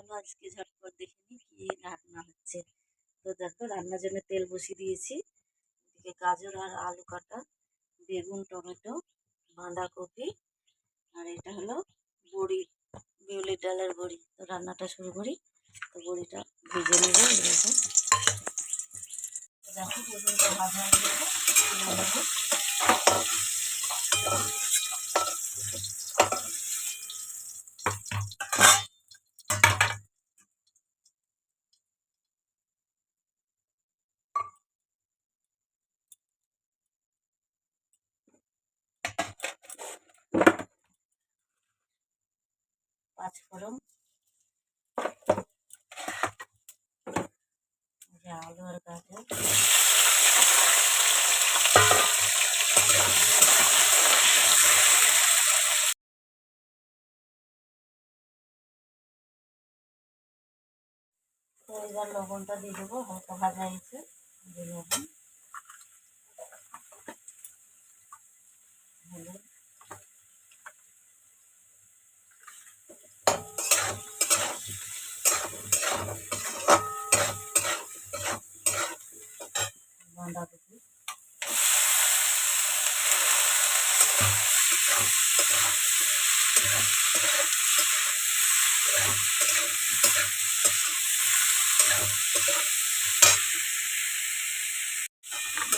চলো আজকে ঝটপট দেখে নিই কি রান্না হচ্ছে। তো দেখো রান্নার জন্য তেল বসিয়ে দিয়েছি। এদিকে গাজর আর আলু কাটা, বেগুন, টমেটো, বাঁধাকপি, আর এটা হলো বড়ি, বিউলির ডালের বড়ি। তো রান্নাটা শুরু করি। তো বড়িটা ভেজে নেবো এরকম। দেখো বেগুনটা ভাজা হয়ে গেছে, তুলে নেবো। 5 ফোড়ন, আলু আর গাজর, তো এবার লবণটা দিয়ে দেবো। হালকা ভাজা হয়েছে, লবণ, হলুদ, বাঁধাকপি,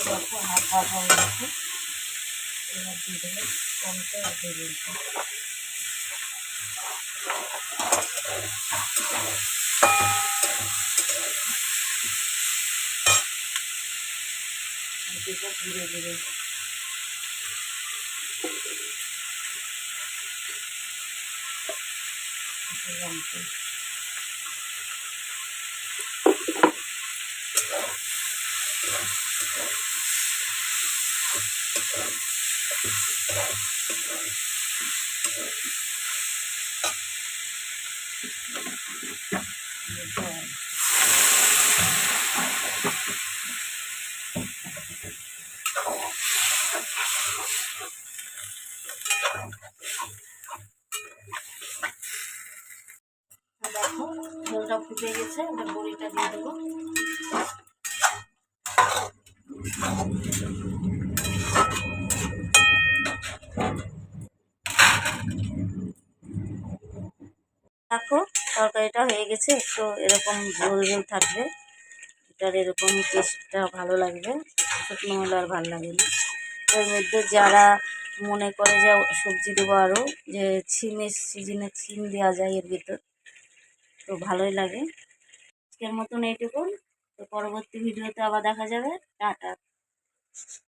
দেখো হাত ভাজা হয়ে গেছে। এবার দিয়ে দেবো টমেটো আর বেগুনটা। দেবো ধীরে ধীরে। দেখো ঝোলটা ফুটে গেছে, এবার বড়িটা দিয়ে দেবো। দেখো তরকারিটা হয়ে গেছে, একটু এরকম ঝোল ঝোল থাকবে। এটার এরকম টেস্টটা ভালো লাগবে, শুকনো হলে আর ভালো লাগে না। এর মধ্যে যারা মনে করে যে সবজি দেবো আরও, যে ছিমের সিজনে ছিম দেওয়া যায় এর ভিতর, তো ভালোই লাগে। আজকের মতন এইটুকুন। তো পরবর্তী ভিডিওতে আবার দেখা যাবে। টাটা।